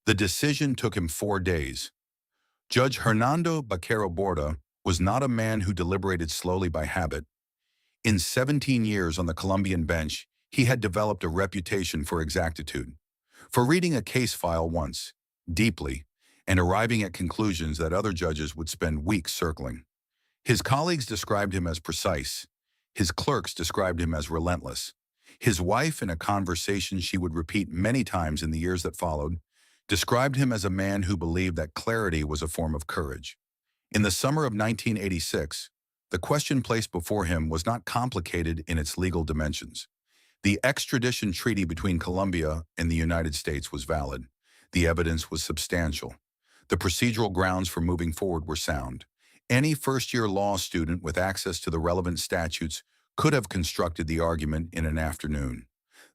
The decision took him 4 days. Judge Hernando Baquero Borda was not a man who deliberated slowly by habit. In 17 years on the Colombian bench, he had developed a reputation for exactitude, for reading a case file once, deeply, and arriving at conclusions that other judges would spend weeks circling. His colleagues described him as precise. His clerks described him as relentless. His wife, in a conversation she would repeat many times in the years that followed, described him as a man who believed that clarity was a form of courage. In the summer of 1986, the question placed before him was not complicated in its legal dimensions. The extradition treaty between Colombia and the United States was valid. The evidence was substantial. The procedural grounds for moving forward were sound. Any first-year law student with access to the relevant statutes could have constructed the argument in an afternoon.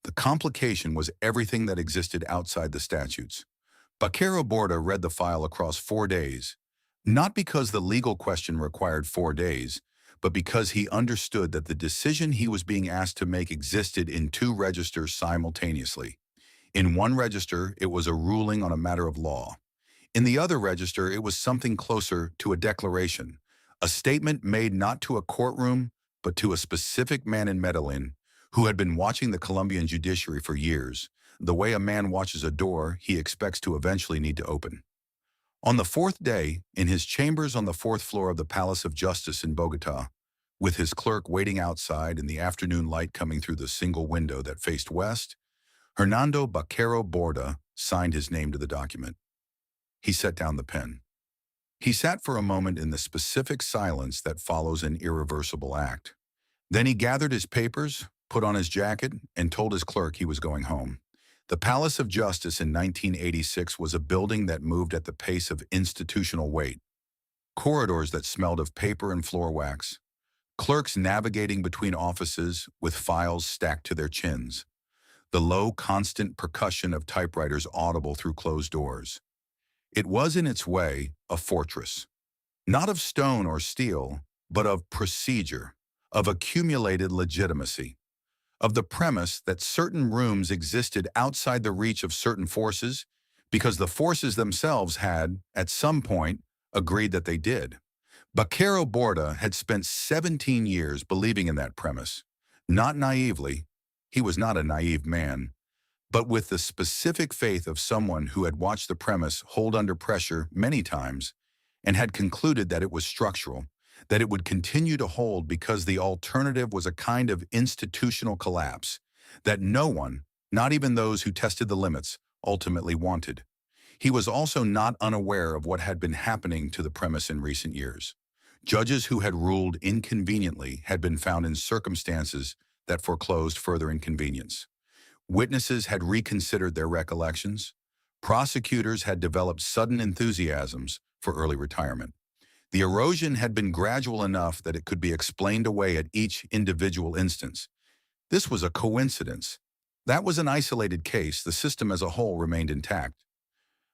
The complication was everything that existed outside the statutes. Baquero Borda read the file across 4 days, not because the legal question required 4 days, but because he understood that the decision he was being asked to make existed in two registers simultaneously. In one register, it was a ruling on a matter of law. In the other register, it was something closer to a declaration, a statement made not to a courtroom, but to a specific man in Medellin who had been watching the Colombian judiciary for years, the way a man watches a door he expects to eventually need to open. On the fourth day, in his chambers on the fourth floor of the Palace of Justice in Bogota, with his clerk waiting outside and the afternoon light coming through the single window that faced west, Hernando Baquero Borda signed his name to the document. He set down the pen. He sat for a moment in the specific silence that follows an irreversible act. Then he gathered his papers, put on his jacket, and told his clerk he was going home. The Palace of Justice in 1986 was a building that moved at the pace of institutional weight. Corridors that smelled of paper and floor wax. Clerks navigating between offices with files stacked to their chins. The low, constant percussion of typewriters audible through closed doors. It was in its way a fortress. Not of stone or steel, but of procedure, of accumulated legitimacy. Of the premise that certain rooms existed outside the reach of certain forces because the forces themselves had, at some point, agreed that they did. Baquero Borda had spent 17 years believing in that premise, not naively, he was not a naive man, but with the specific faith of someone who had watched the premise hold under pressure many times and had concluded that it was structural, that it would continue to hold because the alternative was a kind of institutional collapse that no one, not even those who tested the limits, ultimately wanted. He was also not unaware of what had been happening to the premise in recent years. Judges who had ruled inconveniently had been found in circumstances that foreclosed further inconvenience. Witnesses had reconsidered their recollections. Prosecutors had developed sudden enthusiasms for early retirement. The erosion had been gradual enough that it could be explained away at each individual instance. This was a coincidence. That was an isolated case. The system as a whole remained intact.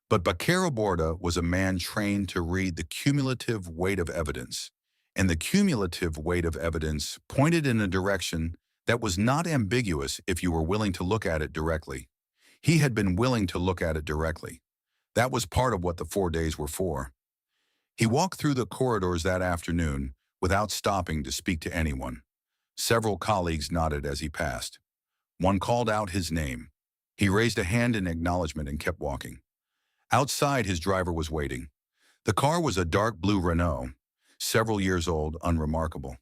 But Baquero Borda was a man trained to read the cumulative weight of evidence, and the cumulative weight of evidence pointed in a direction that was not ambiguous if you were willing to look at it directly. He had been willing to look at it directly. That was part of what the 4 days were for. He walked through the corridors that afternoon without stopping to speak to anyone. Several colleagues nodded as he passed. One called out his name. He raised a hand in acknowledgement and kept walking. Outside, his driver was waiting. The car was a dark blue Renault, several years old, unremarkable.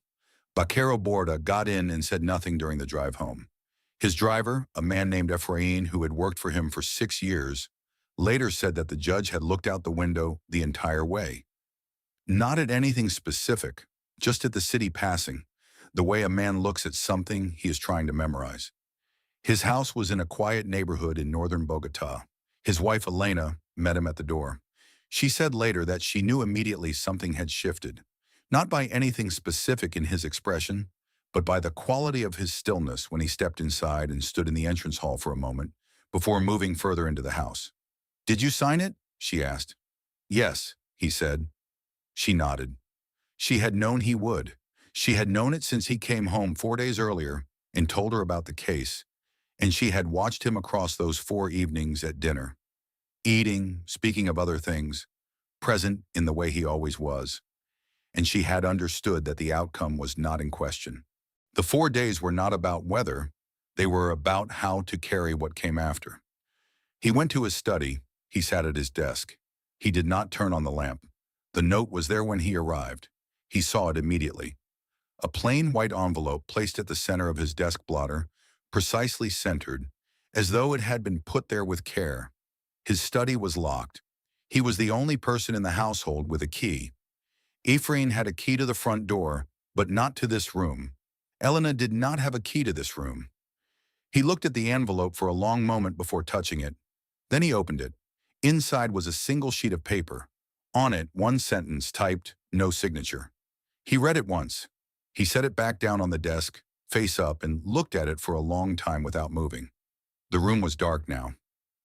Baquero Borda got in and said nothing during the drive home. His driver, a man named Efrain who had worked for him for 6 years, later said that the judge had looked out the window the entire way. Not at anything specific, just at the city passing, the way a man looks at something he is trying to memorize. His house was in a quiet neighborhood in northern Bogota. His wife, Elena, met him at the door. She said later that she knew immediately something had shifted, not by anything specific in his expression, but by the quality of his stillness when he stepped inside and stood in the entrance hall for a moment before moving further into the house. "Did you sign it?" she asked. "Yes," he said. She nodded. She had known he would. She had known it since he came home 4 days earlier and told her about the case, and she had watched him across those 4 evenings at dinner. eating, speaking of other things, present in the way he always was, and she had understood that the outcome was not in question. The 4 days were not about whether, they were about how to carry what came after. He went to his study. He sat at his desk. He did not turn on the lamp. The note was there when he arrived. He saw it immediately. A plain white envelope placed at the center of his desk blotter, precisely centered, as though it had been put there with care. His study was locked. He was the only person in the household with a key. Ephraim had a key to the front door, but not to this room. Elena did not have a key to this room. He looked at the envelope for a long moment before touching it. Then he opened it. Inside was a single sheet of paper. On it, one sentence typed, "No signature." He read it once. He set it back down on the desk, face up, and looked at it for a long time without moving. The room was dark now.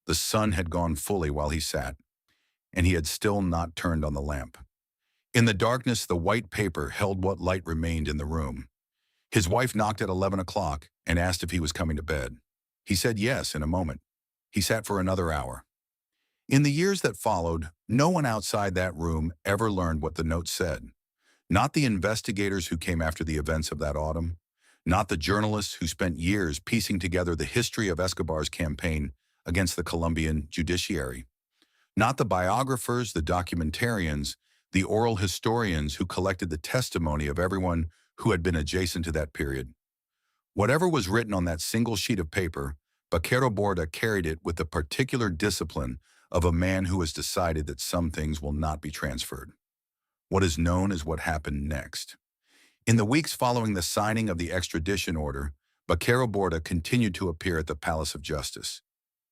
The sun had gone fully while he sat, and he had still not turned on the lamp. In the darkness, the white paper held what light remained in the room. His wife knocked at 11 o'clock and asked if he was coming to bed. He said yes in a moment. He sat for another hour. In the years that followed, no one outside that room ever learned what the note said. Not the investigators who came after the events of that autumn, not the journalists who spent years piecing together the history of Escobar's campaign against the Colombian judiciary, not the biographers, the documentarians, the oral historians who collected the testimony of everyone who had been adjacent to that period. Whatever was written on that single sheet of paper, Baquero Borda carried it with the particular discipline of a man who has decided that some things will not be transferred. What is known as what happened next. In the weeks following the signing of the extradition order, Baquero Borda continued to appear at the Palace of Justice.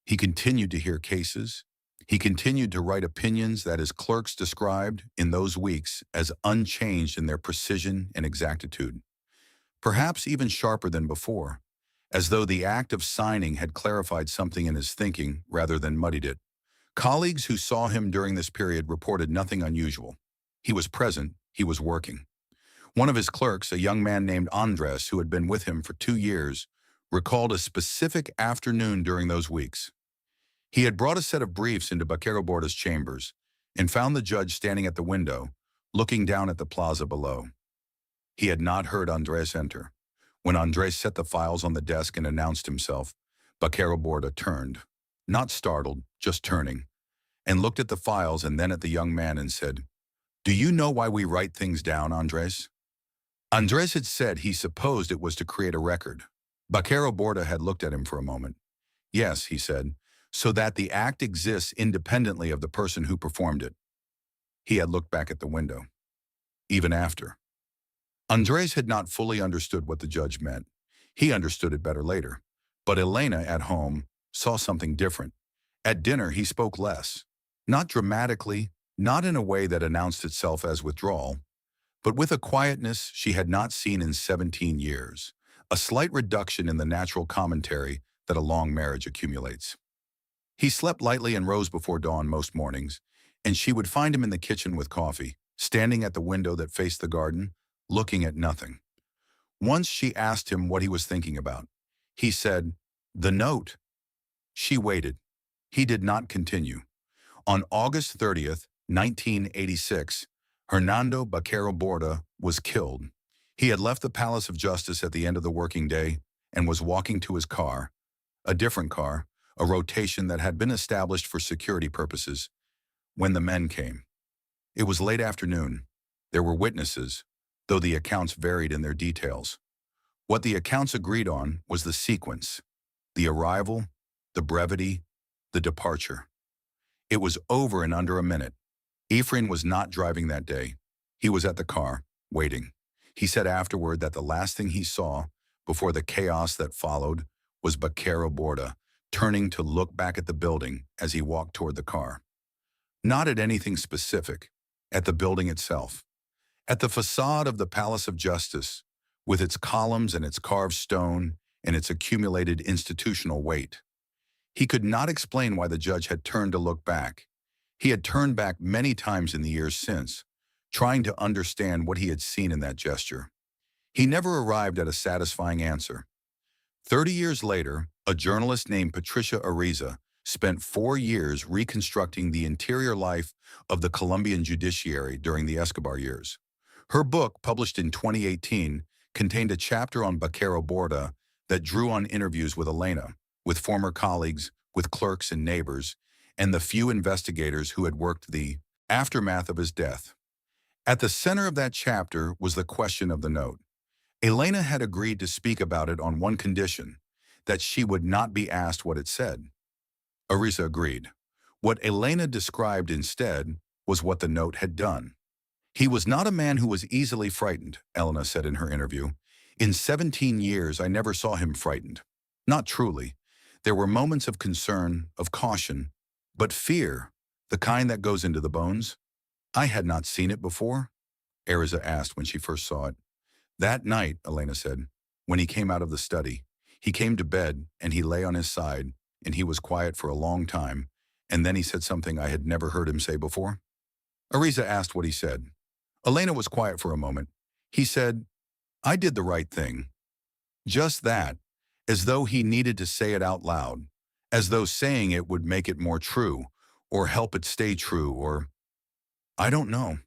He continued to hear cases. He continued to write opinions that his clerks described in those weeks as unchanged in their precision and exactitude, perhaps even sharper than before, as though the act of signing had clarified something in his thinking rather than muddied it. Colleagues who saw him during this period reported nothing unusual. He was present, he was working. One of his clerks, a young man named Andres, who had been with him for 2 years, recalled a specific afternoon during those weeks. He had brought a set of briefs into Baquero Borda's chambers and found the judge standing at the window, looking down at the plaza below. He had not heard Andres enter. When Andres set the files on the desk and announced himself, Baquero Borda turned, not startled, just turning, and looked at the files and then at the young man and said, "Do you know why we write things down, Andres?" Andres had said he supposed it was to create a record. Baquero Borda had looked at him for a moment. "Yes," he said, "so that the act exists independently of the person who performed it." He had looked back at the window. Even after. Andres had not fully understood what the judge meant. He understood it better later. But Elena, at home, saw something different. At dinner, he spoke less. Not dramatically, not in a way that announced itself as withdrawal, but with a quietness she had not seen in 17 years, a slight reduction in the natural commentary that a long marriage accumulates. He slept lightly and rose before dawn most mornings, and she would find him in the kitchen with coffee, standing at the window that faced the garden, looking at nothing. Once she asked him what he was thinking about. He said, "The note." She waited. He did not continue. On August 30th, 1986, Hernando Baquero Borda was killed. He had left the Palace of Justice at the end of the working day and was walking to his car, a different car, a rotation that had been established for security purposes, when the men came. It was late afternoon. There were witnesses, though the accounts varied in their details. What the accounts agreed on was the sequence, the arrival, the brevity, the departure. It was over in under a minute. Ephraim was not driving that day. He was at the car, waiting. He said afterward that the last thing he saw, before the chaos that followed, was Baquero Borda, turning to look back at the building as he walked toward the car. Not at anything specific, at the building itself. At the facade of the Palace of Justice, with its columns and its carved stone and its accumulated institutional weight. He could not explain why the judge had turned to look back. He had turned back many times in the years since, trying to understand what he had seen in that gesture. He never arrived at a satisfying answer. 30 years later, a journalist named Patricia Ariza spent 4 years reconstructing the interior life of the Colombian judiciary during the Escobar years. Her book, published in 2018, contained a chapter on Baquero Borda that drew on interviews with Elena, with former colleagues, with clerks and neighbors, and the few investigators who had worked the aftermath of his death. At the center of that chapter was the question of the note. Elena had agreed to speak about it on one condition, that she would not be asked what it said. Arisa agreed. What Elena described instead was what the note had done. He was not a man who was easily frightened, Elena said in her interview. In 17 years, I never saw him frightened. Not truly. There were moments of concern, of caution, but fear, the kind that goes into the bones. I had not seen it before, Arisa asked when she first saw it. That night, Elena said, when he came out of the study, he came to bed and he lay on his side and he was quiet for a long time, and then he said something I had never heard him say before. Arisa asked what he said. Elena was quiet for a moment. He said, I did the right thing. Just that, as though he needed to say it out loud, as though saying it would make it more true, or help it stay true, or... I don't know.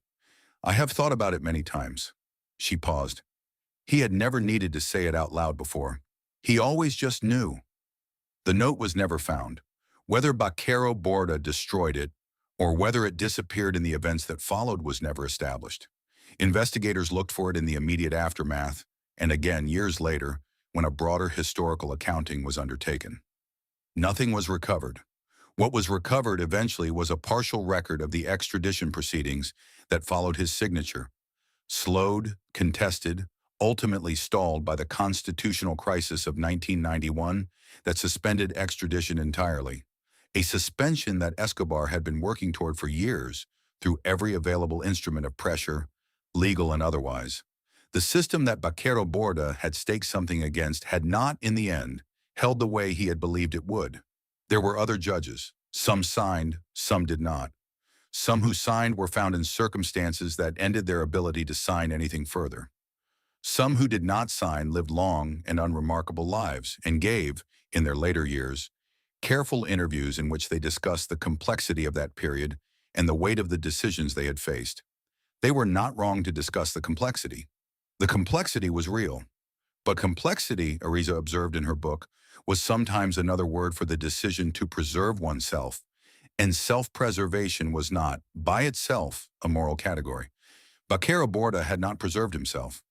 I have thought about it many times. She paused. He had never needed to say it out loud before. He always just knew. The note was never found. Whether Baquero Borda destroyed it, or whether it disappeared in the events that followed, was never established. Investigators looked for it in the immediate aftermath, and again years later, when a broader historical accounting was undertaken. Nothing was recovered. What was recovered eventually was a partial record of the extradition proceedings that followed his signature. Slowed, contested, ultimately stalled by the constitutional crisis of 1991 that suspended extradition entirely, a suspension that Escobar had been working toward for years through every available instrument of pressure, legal and otherwise. The system that Baquero Borda had staked something against had not, in the end, held the way he had believed it would. There were other judges. Some signed, some did not. Some who signed were found in circumstances that ended their ability to sign anything further. Some who did not sign lived long and unremarkable lives and gave, in their later years, careful interviews in which they discussed the complexity of that period and the weight of the decisions they had faced. They were not wrong to discuss the complexity. The complexity was real. But complexity, Arisa observed in her book, was sometimes another word for the decision to preserve oneself, and self-preservation was not, by itself, a moral category. Baquero Borda had not preserved himself.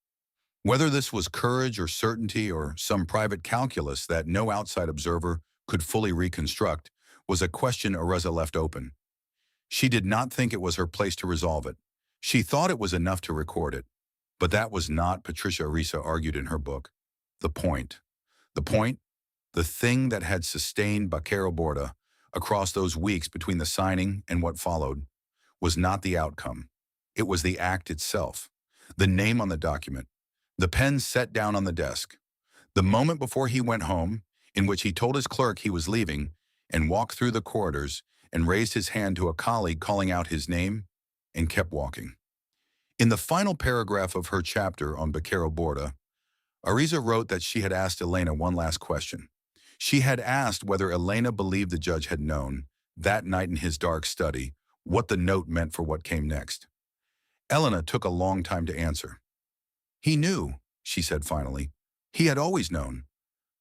Whether this was courage or certainty or some private calculus that no outside observer could fully reconstruct was a question Arisa left open. She did not think it was her place to resolve it. She thought it was enough to record it. But that was not, Patricia Arisa argued in her book, the point. The point, the thing that had sustained Baquero Borda across those weeks between the signing and what followed, was not the outcome. It was the act itself, the name on the document, the pen set down on the desk, the moment before he went home, in which he told his clerk he was leaving and walked through the corridors and raised his hand to a colleague calling out his name and kept walking. In the final paragraph of her chapter on Baquero Borda, Arisa wrote that she had asked Elena one last question. She had asked whether Elena believed the judge had known, that night in his dark study, what the note meant for what came next. Elena took a long time to answer. He knew, she said finally. He had always known.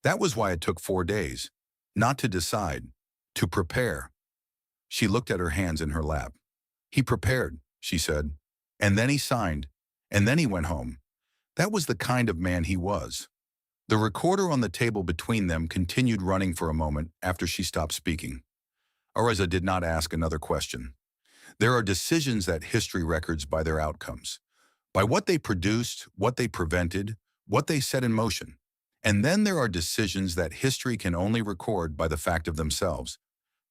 That was why it took 4 days. Not to decide, to prepare. She looked at her hands in her lap. He prepared, she said. And then he signed. And then he went home. That was the kind of man he was. The recorder on the table between them continued running for a moment after she stopped speaking. Arisa did not ask another question. There are decisions that history records by their outcomes, by what they produced, what they prevented, what they set in motion. And then there are decisions that history can only record by the fact of themselves,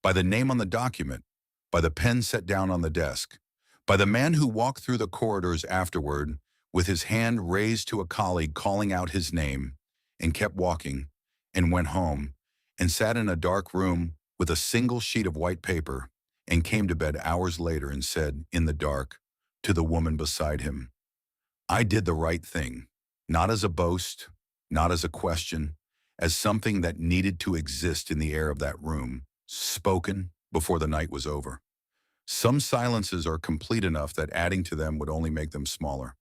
by the name on the document, by the pen set down on the desk, by the man who walked through the corridors afterward with his hand raised to a colleague calling out his name, and kept walking, and went home, and sat in a dark room with a single sheet of white paper, and came to bed hours later and said, in the dark, to the woman beside him, I did the right thing, not as a boast, not as a question, as something that needed to exist in the air of that room, spoken before the night was over. Some silences are complete enough that adding to them would only make them smaller.